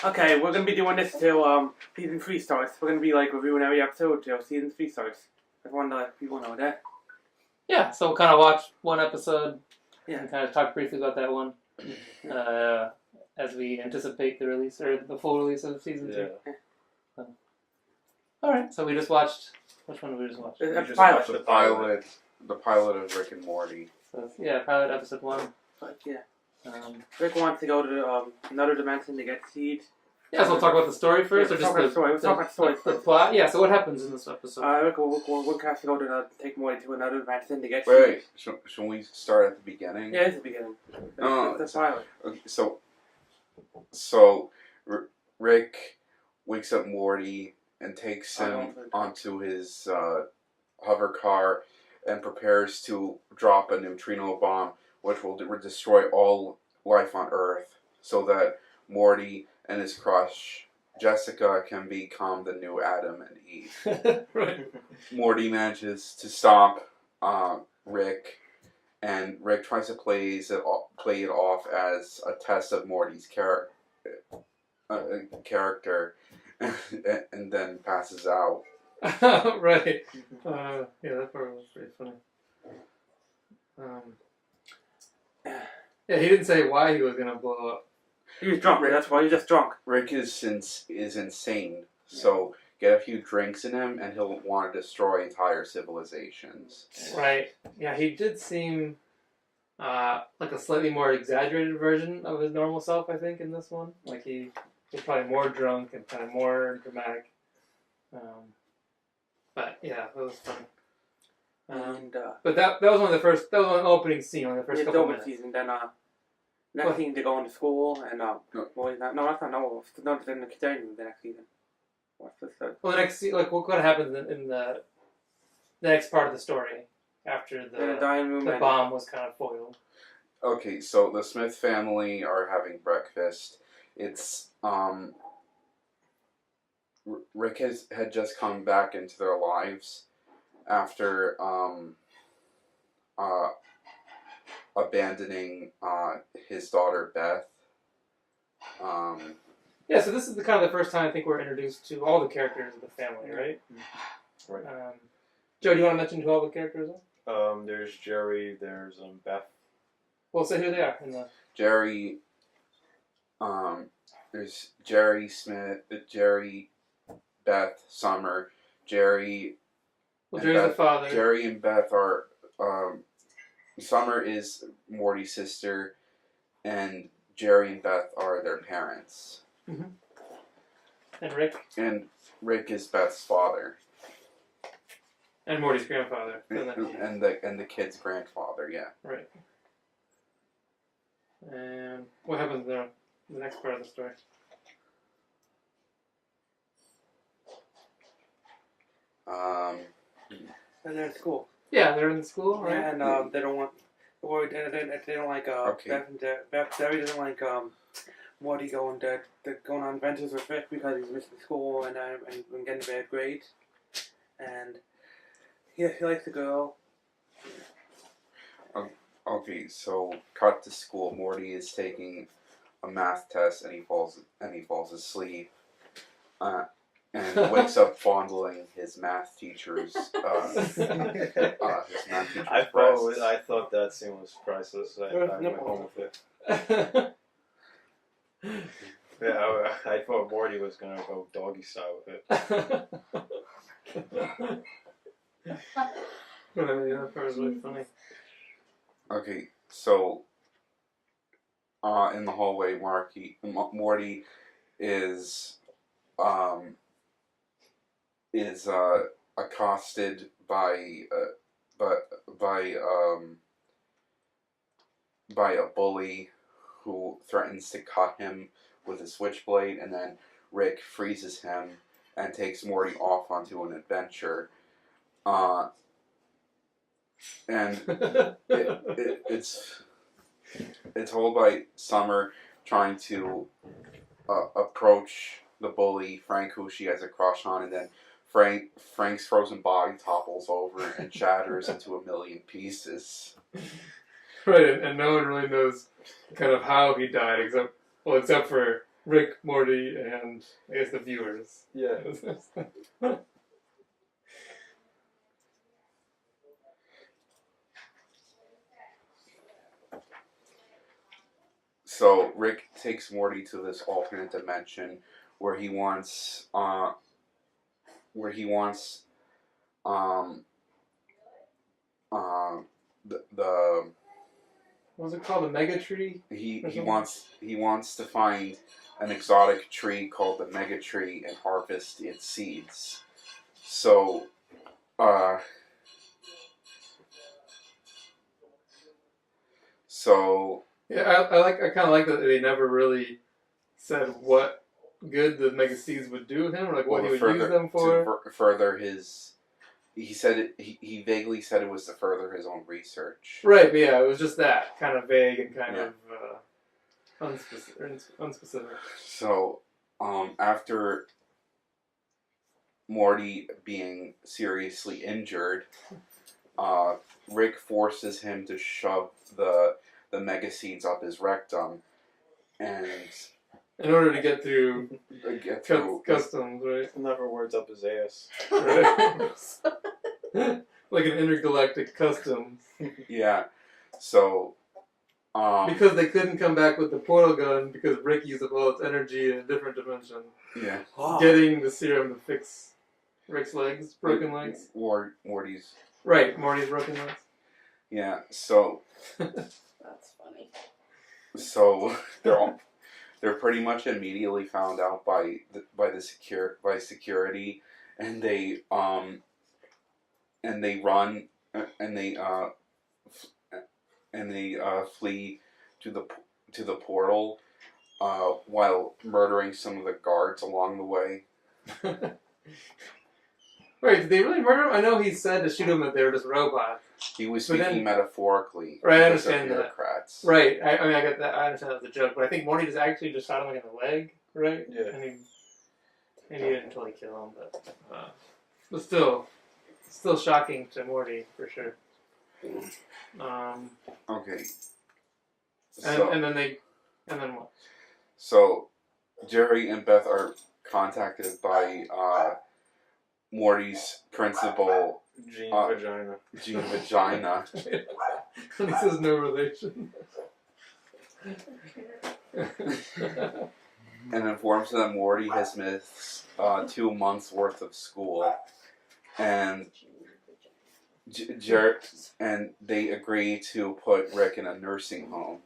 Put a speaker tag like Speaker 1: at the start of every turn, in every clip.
Speaker 1: Okay, we're gonna be doing this till season 3 starts. We're gonna be like reviewing every episode till season 3 starts. I want to let people know that.
Speaker 2: Yeah, so we'll kind of watch one episode
Speaker 1: Yeah.
Speaker 2: and kind of talk briefly about that one as we anticipate the release or the full release of season 3.
Speaker 1: Yeah.
Speaker 2: All right, so we just watched. Which one did we just watch?
Speaker 1: The
Speaker 3: pilot.
Speaker 1: pilot.
Speaker 3: The pilot of Rick and Morty.
Speaker 2: So yeah, pilot episode 1.
Speaker 1: But yeah,
Speaker 2: Rick
Speaker 1: Rick wants to go to another dimension to get seed.
Speaker 2: Yeah, so we'll talk about the story first,
Speaker 1: Yeah,
Speaker 2: or just
Speaker 1: Let's talk about the story.
Speaker 2: the plot. Yeah, so what happens in this episode?
Speaker 1: Rick has to go to take Morty to another dimension to get
Speaker 3: Wait,
Speaker 1: seed.
Speaker 3: should we start at the beginning?
Speaker 1: Yeah, it's the beginning. That's the pilot.
Speaker 3: Okay, so Rick wakes up Morty and takes him onto his hover car and prepares to drop a neutrino bomb, which will destroy all life on Earth, so that Morty and his crush Jessica can become the new Adam and Eve.
Speaker 2: Right.
Speaker 3: Morty manages to stop Rick, and Rick tries to play it off as a test of Morty's character, and then passes out.
Speaker 2: Right. Yeah, that part was pretty funny. Yeah, he didn't say why he was gonna blow up.
Speaker 1: He was drunk, right? That's why. He's just drunk.
Speaker 3: Rick is insane, so get a few drinks in him, and he'll want to destroy entire civilizations.
Speaker 2: Right. Yeah, he did seem like a slightly more exaggerated version of his normal self, I think, in this one. Like he was probably more drunk and kind of more dramatic. But yeah, it was fun. But that was one of the first. That was one opening scene, on the first couple minutes.
Speaker 1: Season, then next scene they go into school and Morty's not. No, that's not. No, then the continuing the next season. What's this?
Speaker 2: Well, the next like what happens in the next part of the story after the bomb was kind of foiled.
Speaker 3: Okay, so the Smith family are having breakfast. It's Rick had just come back into their lives after abandoning his daughter Beth.
Speaker 2: Yeah, so this is kind of the first time I think we're introduced to all the characters of the family, right?
Speaker 4: Right.
Speaker 2: Joe, do you want to mention who all the characters are?
Speaker 4: There's Jerry. There's Beth.
Speaker 2: Well, say who they are.
Speaker 3: Jerry. There's Jerry Smith. Jerry, Beth, Summer, Jerry.
Speaker 2: Well, Jerry's the father.
Speaker 3: Jerry and Beth are. Summer is Morty's sister, and Jerry and Beth are their parents.
Speaker 2: Mm-hmm. And Rick?
Speaker 3: And Rick is Beth's father.
Speaker 2: And Morty's grandfather.
Speaker 3: And the kid's grandfather, yeah.
Speaker 2: Right. And what happens in the next part of the story?
Speaker 1: And they're in school.
Speaker 2: Yeah, they're in school, right?
Speaker 1: Yeah, and they don't want. Or they don't like
Speaker 3: okay.
Speaker 1: Jerry doesn't like Morty going on adventures with Rick because he's missing school and getting bad grades. And he likes the girl.
Speaker 3: Okay, so cut to school. Morty is taking a math test and he falls asleep. And wakes up fondling his math teacher's breasts.
Speaker 4: I thought that scene was priceless. I went home with it. Yeah, I thought Morty was gonna go doggy style with it.
Speaker 2: Yeah, that part was really funny.
Speaker 3: Okay, so in the hallway, Morty is accosted by a bully who threatens to cut him with a switchblade, and then Rick freezes him and takes Morty off onto an adventure. And it's told by Summer trying to approach the bully, Frank, who she has a crush on, and then Frank's frozen body topples over and shatters into a million pieces.
Speaker 2: Right, and no one really knows kind of how he died, except for Rick, Morty, and I guess the viewers.
Speaker 4: Yeah.
Speaker 3: So Rick takes Morty to this alternate dimension where he wants um the
Speaker 2: What's it called? The Mega Tree?
Speaker 3: he
Speaker 2: Or something?
Speaker 3: wants to find an exotic tree called the Mega Tree and harvest its seeds. So
Speaker 2: Yeah, I kind of like that they never really said what good the Mega Seeds would do with him, or like what he would use them for.
Speaker 3: To further his. He said it. He vaguely said it was to further his own research.
Speaker 2: Right, but yeah, it was just that kind of vague and kind of unspecific.
Speaker 3: So, after Morty being seriously injured, Rick forces him to shove the Mega Seeds up his rectum, and
Speaker 2: in order to get through customs, right?
Speaker 4: In other words, up his ass.
Speaker 2: Right. Like an intergalactic customs.
Speaker 3: Yeah. So,
Speaker 2: because they couldn't come back with the portal gun because Rick used up all its energy in a different dimension.
Speaker 3: Yeah.
Speaker 2: Getting the serum to fix Rick's legs, broken legs.
Speaker 3: Morty's.
Speaker 2: Right, Morty's broken legs.
Speaker 3: Yeah. So.
Speaker 5: That's funny.
Speaker 3: So they're pretty much immediately found out by security, and they run and they flee to the portal while murdering some of the guards along the way.
Speaker 2: Wait, did they really murder him? I know he said to shoot him that they were just robots.
Speaker 3: He was speaking metaphorically.
Speaker 2: Right, I understand that.
Speaker 3: Bureaucrats.
Speaker 2: Right, I mean, I get that. I understand that was a joke, but I think Morty just shot him like in the leg, right?
Speaker 4: Yeah.
Speaker 2: And he didn't totally kill him, but still shocking to Morty for sure.
Speaker 3: Okay.
Speaker 2: And then what?
Speaker 3: So, Jerry and Beth are contacted by Morty's principal,
Speaker 4: Gene Vagina.
Speaker 3: Gene Vagina.
Speaker 2: And he says no relation.
Speaker 3: And informs them that Morty has missed 2 months worth of school, and and they agree to put Rick in a nursing home.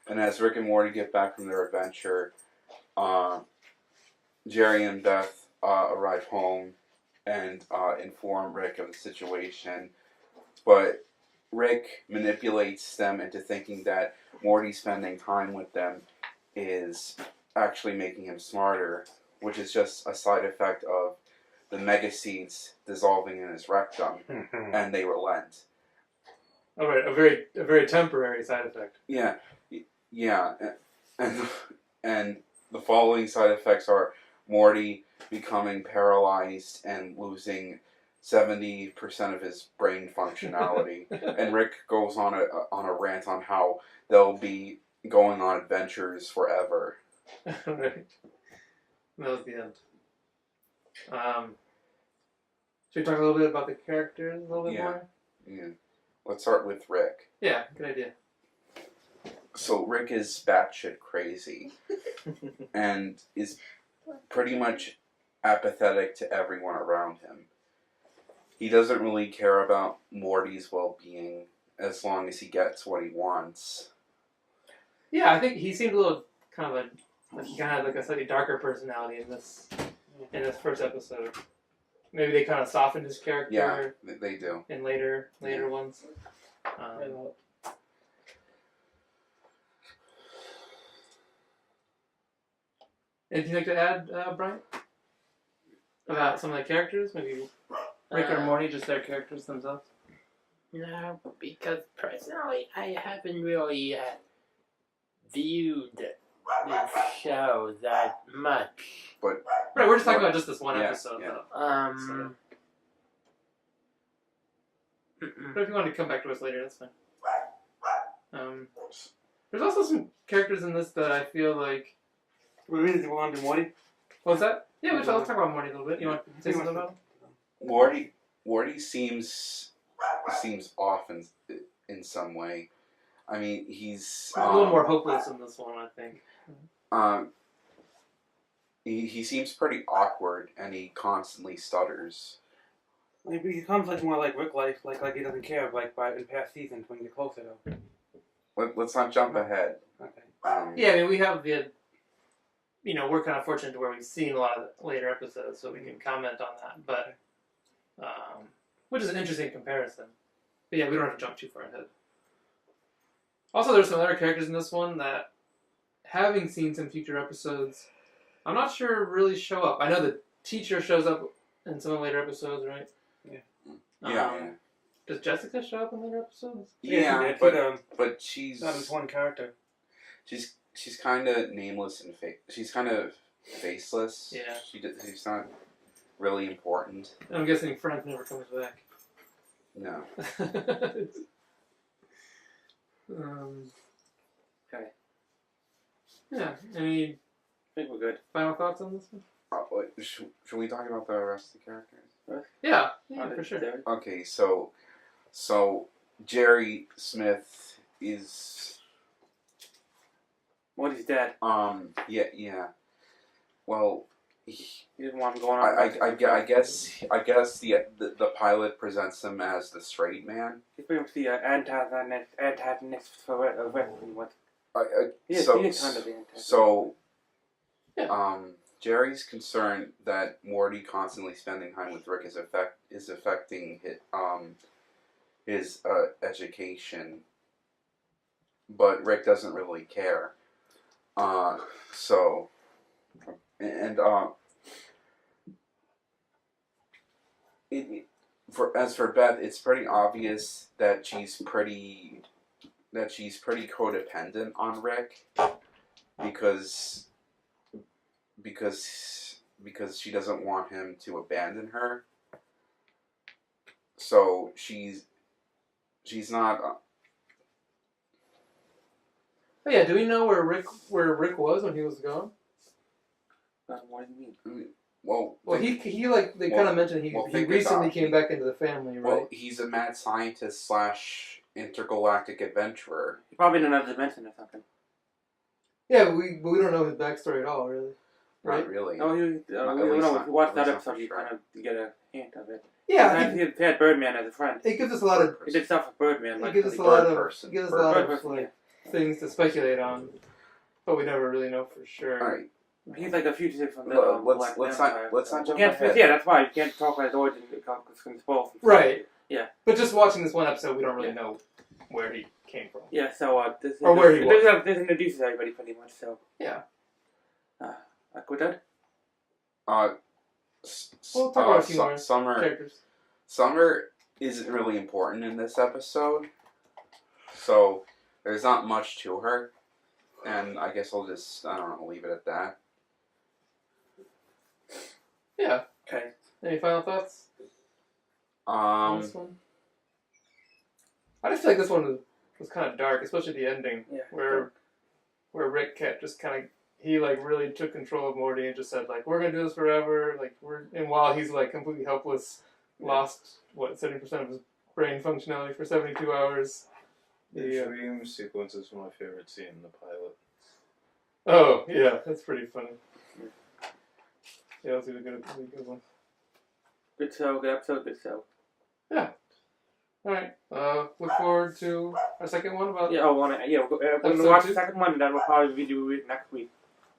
Speaker 3: And as Rick and Morty get back from their adventure, Jerry and Beth arrive home and inform Rick of the situation, but Rick manipulates them into thinking that Morty spending time with them is actually making him smarter, which is just a side effect of the Mega Seeds dissolving in his rectum, and they relent.
Speaker 2: All right, a very temporary side effect.
Speaker 3: Yeah, and the following side effects are Morty becoming paralyzed and losing 70% of his brain functionality, and Rick goes on a rant on how they'll be going on adventures forever.
Speaker 2: Right. That was the end. Should we talk a little bit about the characters a little bit more?
Speaker 3: Yeah. Let's start with Rick.
Speaker 2: Yeah, good idea.
Speaker 3: So Rick is batshit crazy and is pretty much apathetic to everyone around him. He doesn't really care about Morty's well-being as long as he gets what he wants.
Speaker 2: Yeah, I think he seemed a little kind of like a slightly darker personality in this first episode. Maybe they kind of softened his character.
Speaker 3: Yeah, they do.
Speaker 2: In later ones. Anything you'd like to add, Brian? About some of the characters? Maybe Rick or Morty, just their characters themselves?
Speaker 5: No, because personally, I haven't really viewed this show that much.
Speaker 3: But
Speaker 2: right, we're just talking about just this one episode,
Speaker 3: yeah.
Speaker 2: though. But if you want to come back to us later, that's fine. There's also some characters in this that I feel like
Speaker 1: We really want to do Morty.
Speaker 2: What's that? Yeah, let's talk about Morty a little bit. You want to say something about him?
Speaker 3: Morty seems off in some way. I mean, he's
Speaker 2: a little more hopeless in this one, I think.
Speaker 3: He seems pretty awkward, and he constantly stutters.
Speaker 1: Like, he becomes like more like Rick life, like he doesn't care like by in past seasons when you get closer though.
Speaker 3: Let's not jump ahead.
Speaker 1: Okay.
Speaker 2: Yeah, I mean, we have the, we're kind of fortunate to where we've seen a lot of the later episodes, so we can comment on that. But, which is an interesting comparison. But yeah, we don't have to jump too far ahead. Also, there's some other characters in this one that, having seen some future episodes, I'm not sure really show up. I know the teacher shows up in some of the later episodes, right?
Speaker 3: Yeah.
Speaker 2: Does Jessica show up in later episodes?
Speaker 3: Yeah, but she's
Speaker 1: not just one character.
Speaker 3: She's kind of nameless and fake. She's kind of faceless.
Speaker 2: Yeah.
Speaker 3: She's not really important.
Speaker 2: I'm guessing Frank never comes back.
Speaker 3: No.
Speaker 1: Okay.
Speaker 2: Yeah. Any
Speaker 1: I think we're good.
Speaker 2: final thoughts on this one?
Speaker 3: Should we talk about the rest of the characters?
Speaker 2: Yeah, for sure.
Speaker 3: Okay, so Jerry Smith is
Speaker 1: Morty's dad.
Speaker 3: Yeah. Well,
Speaker 1: He didn't want him going on.
Speaker 3: I guess the pilot presents him as the straight man.
Speaker 1: He's pretty much the antagonist for Rick. He is kind of the antagonist.
Speaker 3: So,
Speaker 2: Yeah.
Speaker 3: Jerry's concerned that Morty constantly spending time with Rick is affecting his education, but Rick doesn't really care. As for Beth, it's pretty obvious that she's pretty codependent on Rick because she doesn't want him to abandon her. So she's not.
Speaker 2: Oh yeah, do we know where Rick was when he was gone?
Speaker 1: What do you mean?
Speaker 3: Well,
Speaker 2: he they kind of mentioned he recently came back into the family, right?
Speaker 3: Well, he's a mad scientist / intergalactic adventurer.
Speaker 1: He's probably in another dimension or something.
Speaker 2: Yeah, but we don't know his backstory at all, really. Right?
Speaker 3: Not really.
Speaker 1: No, if you watch that episode, you kind of get a hint of it.
Speaker 2: Yeah,
Speaker 1: he had Birdman as a friend.
Speaker 2: it gives us a lot of.
Speaker 1: He did stuff with Birdman.
Speaker 2: It gives us a lot of things to speculate on, but we never really know for sure.
Speaker 3: All right.
Speaker 1: He's like a fugitive from the
Speaker 3: let's not jump ahead.
Speaker 1: Yeah, that's why you can't talk about his origin because it's going to spoil.
Speaker 2: Right.
Speaker 1: Yeah.
Speaker 2: But just watching this one episode, we don't really know where he came from.
Speaker 1: Yeah. So
Speaker 2: where he was.
Speaker 1: This introduces everybody pretty much. So.
Speaker 2: Yeah.
Speaker 1: Like we're done.
Speaker 2: We'll talk about a few more characters.
Speaker 3: Summer isn't really important in this episode, so there's not much to her, and I guess I'll just leave it at that.
Speaker 2: Yeah.
Speaker 1: Okay.
Speaker 2: Any final thoughts? On this one? I just feel like this one was kind of dark, especially the ending, where Rick kept just kind of he really took control of Morty and just said we're gonna do this forever, and while he's completely helpless, lost 70% of his brain functionality for 72 hours.
Speaker 4: The dream sequence is my favorite scene in the pilot.
Speaker 2: Oh yeah, that's pretty funny. Yeah, that's a good one.
Speaker 1: Good show, good episode, good show.
Speaker 2: Yeah. All right. Look forward to our second one about.
Speaker 1: Yeah, we're gonna watch the second one, and then we'll probably do it next week.